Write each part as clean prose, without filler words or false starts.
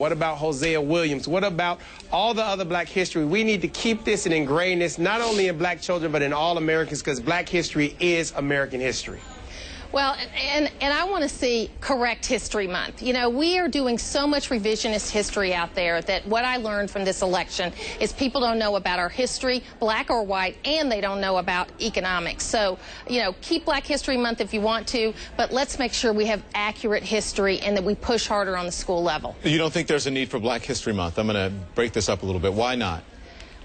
What about Hosea Williams? What about all the other black history? We need to keep this and ingrain this not only in black children but in all Americans, because black history is American history. Well, and I want to see Correct History Month. You know, we are doing so much revisionist history out there that what I learned from this election is people don't know about our history, black or white, and they don't know about economics. So, you know, keep Black History Month if you want to, but let's make sure we have accurate history and that we push harder on the school level. You don't think there's a need for Black History Month? I'm going to break this up a little bit. Why not?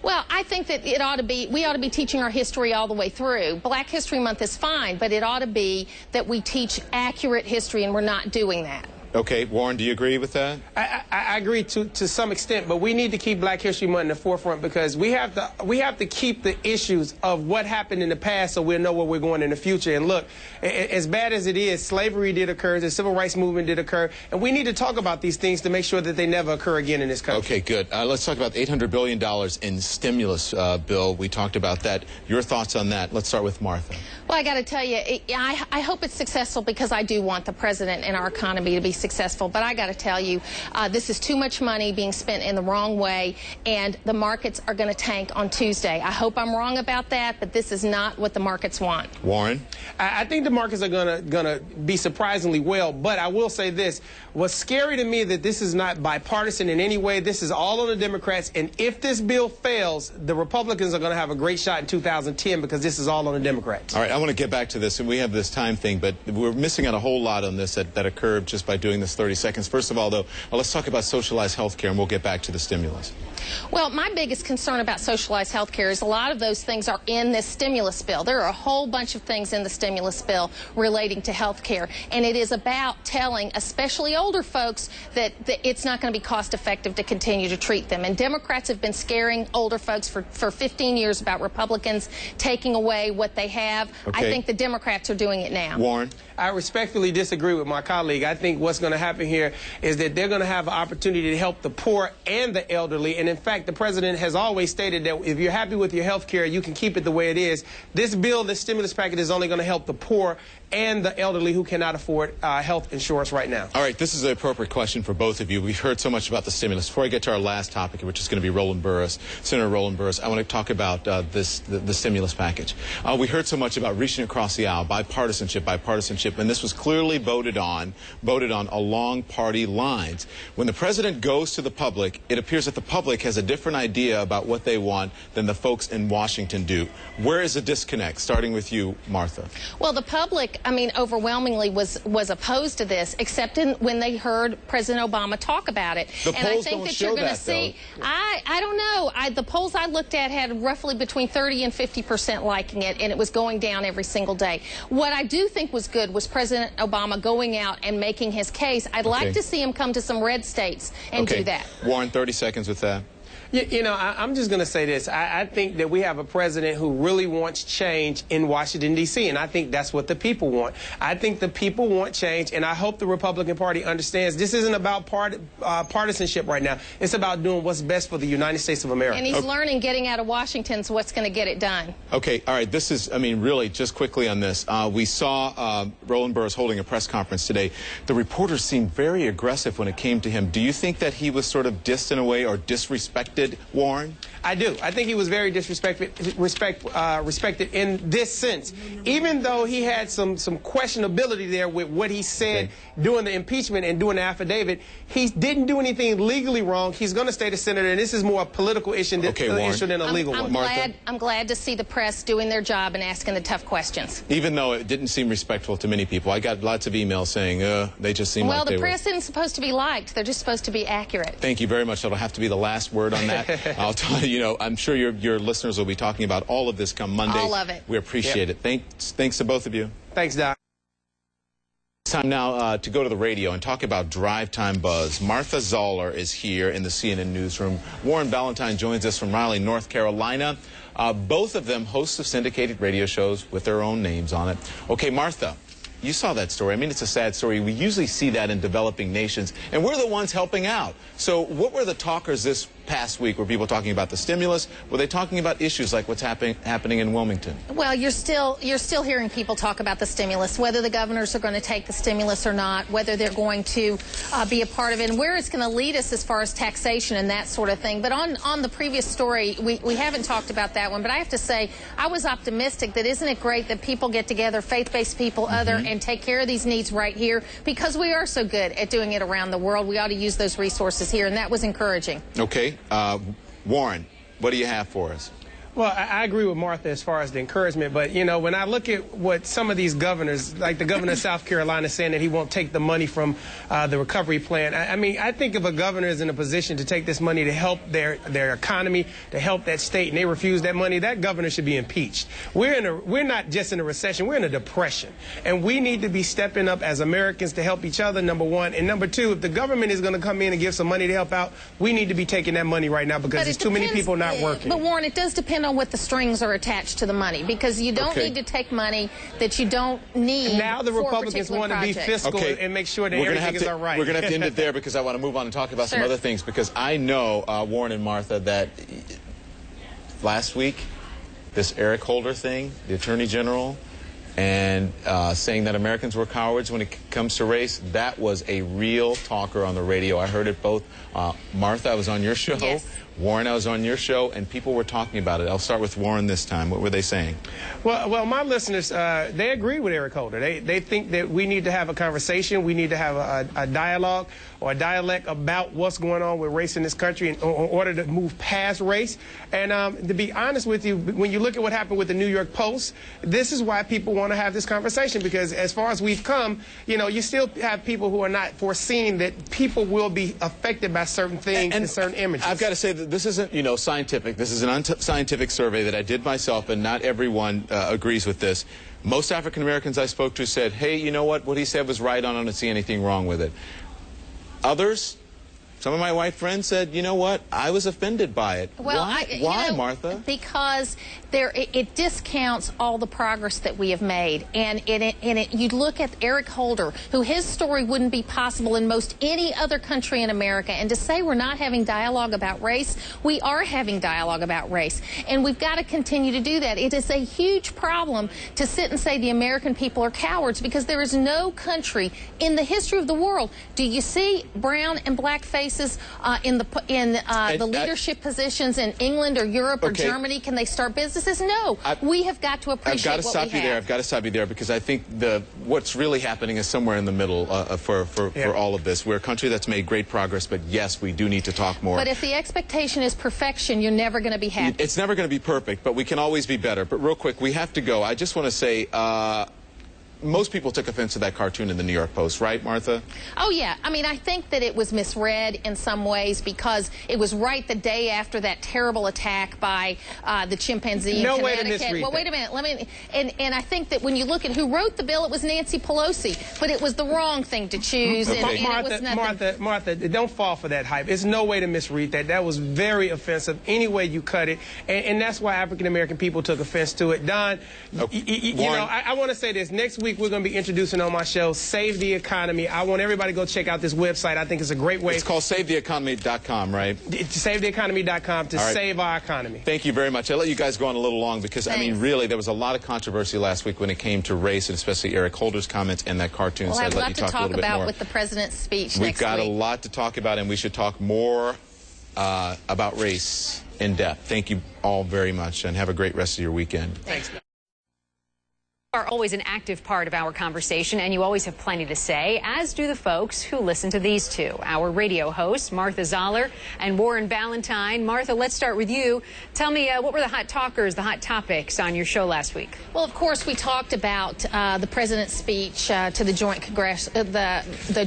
Well, I think that we ought to be teaching our history all the way through. Black History Month is fine, but it ought to be that we teach accurate history, and we're not doing that. Okay, Warren, do you agree with that? I agree to some extent, but we need to keep Black History Month in the forefront because we have to keep the issues of what happened in the past so we'll know where we're going in the future. And look, as bad as it is, slavery did occur, the civil rights movement did occur, and we need to talk about these things to make sure that they never occur again in this country. Okay, good. Let's talk about $800 billion in stimulus bill. We talked about that. Your thoughts on that? Let's start with Martha. Well, I got to tell you, I hope it's successful because I do want the president and our economy to be successful. But I got to tell you, this is too much money being spent in the wrong way, and the markets are going to tank on Tuesday. I hope I'm wrong about that, but this is not what the markets want. Warren? I think the markets are gonna be surprisingly well, but I will say this. What's scary to me that this is not bipartisan in any way. This is all on the Democrats, and if this bill fails, the Republicans are going to have a great shot in 2010 because this is all on the Democrats. All right, I want to get back to this, and we have this time thing, but we're missing out a whole lot on this that occurred just by doing this 30 seconds. First of all, though, let's talk about socialized health care, and we'll get back to the stimulus. Well, my biggest concern about socialized health care is a lot of those things are in this stimulus bill. There are a whole bunch of things in the stimulus bill relating to health care, and it is about telling, especially older folks, that it's not going to be cost effective to continue to treat them. And Democrats have been scaring older folks for 15 years about Republicans taking away what they have. Okay. I think the Democrats are doing it now. Warren? I respectfully disagree with my colleague. I think what's going to happen here is that they're going to have an opportunity to help the poor and the elderly. And in fact, the president has always stated that if you're happy with your health care, you can keep it the way it is. This bill, this stimulus package, is only going to help the poor and the elderly who cannot afford health insurance right now. All right, this is an appropriate question for both of you. We've heard so much about the stimulus. Before I get to our last topic, which is going to be Roland Burris, Senator Roland Burris, I want to talk about the stimulus package. We heard so much about reaching across the aisle, bipartisanship, and this was clearly voted on along party lines. When the president goes to the public, it appears that the public has a different idea about what they want than the folks in Washington do. Where is the disconnect? Starting with you, Martha. Well, the public, I mean, overwhelmingly was opposed to this, except when they heard President Obama talk about it. The and polls I think don't that show you're going to that, see. though. I don't know. The polls I looked at had roughly between 30 and 50% liking it, and it was going down every single day. What I do think was good was President Obama going out and making his case. I'd like to see him come to some red states and do that. Warren, 30 seconds with that. You know, I'm just going to say this. I think that we have a president who really wants change in Washington, D.C., and I think that's what the people want. I think the people want change, and I hope the Republican Party understands this isn't about partisanship right now. It's about doing what's best for the United States of America. And he's learning getting out of Washington's what's going to get it done. Okay, all right, this is, I mean, really, just quickly on this. We saw Roland Burris holding a press conference today. The reporters seemed very aggressive when it came to him. Do you think that he was sort of dissed in a way or disrespected, Warren? I do. I think he was very respected in this sense. Even though he had some questionability there with what he said during the impeachment and during the affidavit, he didn't do anything legally wrong. He's going to stay the senator, and this is more a political issue than a legal one. I'm glad to see the press doing their job and asking the tough questions. Even though it didn't seem respectful to many people. I got lots of emails saying, they just seem like they were... Well, the press isn't supposed to be liked. They're just supposed to be accurate. Thank you very much. That'll have to be the last word on that. I'll tell you, I'm sure your listeners will be talking about all of this come Monday. All of it. We appreciate it. Thanks to both of you. Thanks, Doc. It's time now to go to the radio and talk about drive time buzz. Martha Zoller is here in the CNN newsroom. Warren Ballentine joins us from Raleigh, North Carolina. Both of them hosts of syndicated radio shows with their own names on it. Okay, Martha, you saw that story. I mean, it's a sad story. We usually see that in developing nations, and we're the ones helping out. So what were the talkers this past week? Were people talking about the stimulus? Were they talking about issues like what's happening in Wilmington? Well, you're still hearing people talk about the stimulus, whether the governors are going to take the stimulus or not, whether they're going to be a part of it, and where it's going to lead us as far as taxation and that sort of thing. But on the previous story, we haven't talked about that one. But I have to say, I was optimistic that isn't it great that people get together, faith-based people, and take care of these needs right here, because we are so good at doing it around the world. We ought to use those resources here, and that was encouraging. Okay. Warren, what do you have for us? Well, I agree with Martha as far as the encouragement, but, you know, when I look at what some of these governors, like the governor of South Carolina saying that he won't take the money from the recovery plan, I mean, I think if a governor is in a position to take this money to help their economy, to help that state, and they refuse that money, that governor should be impeached. We're not just in a recession, we're in a depression, and we need to be stepping up as Americans to help each other, number one, and number two, if the government is going to come in and give some money to help out, we need to be taking that money right now, because there's too many people not working. But Warren, it does depend on what the strings are attached to the money, because you don't need to take money that you don't need. Now the Republicans want to be fiscal and make sure that everything is all right. We're going to have to end it there, because I want to move on and talk about some other things, because I know, Warren and Martha, that last week, this Eric Holder thing, the Attorney General, and saying that Americans were cowards when it comes to race, that was a real talker on the radio. I heard it both. Martha, I was on your show. Yes. Warren, I was on your show, and people were talking about it. I'll start with Warren this time. What were they saying? Well, my listeners, they agree with Eric Holder. They think that we need to have a conversation. We need to have a dialogue or a dialect about what's going on with race in this country in order to move past race. And to be honest with you, when you look at what happened with the New York Post, this is why people want to have this conversation, because as far as we've come, you know, you still have people who are not foreseeing that people will be affected by certain things and certain images. I've got to say that this isn't, you know, scientific. This is an unscientific survey that I did myself, and not everyone agrees with this. Most African Americans I spoke to said, hey, you know what he said was right on, I don't see anything wrong with it. Others, some of my white friends said, you know what, I was offended by it. Well, why, Martha? Because it discounts all the progress that we have made. And you look at Eric Holder, who his story wouldn't be possible in most any other country in America. And to say we're not having dialogue about race, we are having dialogue about race. And we've got to continue to do that. It is a huge problem to sit and say the American people are cowards, because there is no country in the history of the world. Do you see brown and black faces in the leadership positions in England or Europe or Germany? Can they start businesses? No. We have got to appreciate what we have. I've got to stop you there, because I think what's really happening is somewhere in the middle for all of this. We're a country that's made great progress, but yes, we do need to talk more. But if the expectation is perfection, you're never going to be happy. It's never going to be perfect, but we can always be better. But real quick, we have to go. I just want to say, most people took offense to that cartoon in the New York Post, right, Martha? Oh, yeah. I mean, I think that it was misread in some ways, because it was right the day after that terrible attack by the chimpanzee in Connecticut. No way to misread Well, wait a minute. And I think that when you look at who wrote the bill, it was Nancy Pelosi, but it was the wrong thing to choose. Okay. And it was nothing. Martha, don't fall for that hype. There's no way to misread that. That was very offensive any way you cut it, and that's why African-American people took offense to it. Don, you know, I want to say this. Next week, we're going to be introducing on my show Save the Economy. I want everybody to go check out this website. I think it's a great way. It's called SaveTheEconomy.com, right? SaveTheEconomy.com to save our economy. Thank you very much. I let you guys go on a little long, because, I mean, really, there was a lot of controversy last week when it came to race, and especially Eric Holder's comments and that cartoon. Well, so I'd let love you to talk a talk little bit about more. with the president's speech We've next got week. a lot to talk about, and we should talk more about race in depth. Thank you all very much, and have a great rest of your weekend. Thanks. Are always an active part of our conversation, and you always have plenty to say, as do the folks who listen to these two. Our radio hosts, Martha Zoller and Warren Ballentine. Martha, let's start with you. Tell me, what were the hot talkers, the hot topics on your show last week? Well, of course, we talked about the president's speech to the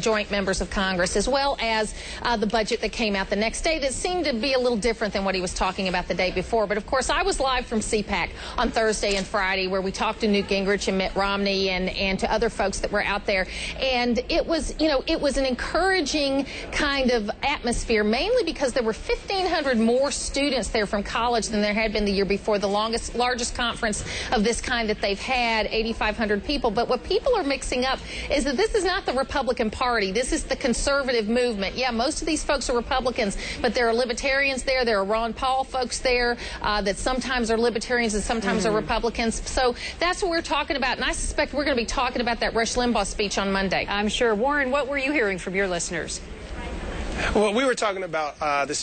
joint members of Congress, as well as the budget that came out the next day that seemed to be a little different than what he was talking about the day before. But, of course, I was live from CPAC on Thursday and Friday, where we talked to Newt Gingrich Gingrich and Mitt Romney and to other folks that were out there. And it was, it was an encouraging kind of atmosphere, mainly because there were 1,500 more students there from college than there had been the year before, the largest conference of this kind that they've had, 8,500 people. But what people are mixing up is that this is not the Republican Party. This is the conservative movement. Yeah, most of these folks are Republicans, but there are libertarians there. There are Ron Paul folks there that sometimes are libertarians and sometimes are Republicans. So that's what we're talking about. And I suspect we're going to be talking about that Rush Limbaugh speech on Monday. I'm sure. Warren, what were you hearing from your listeners? Well, we were talking about this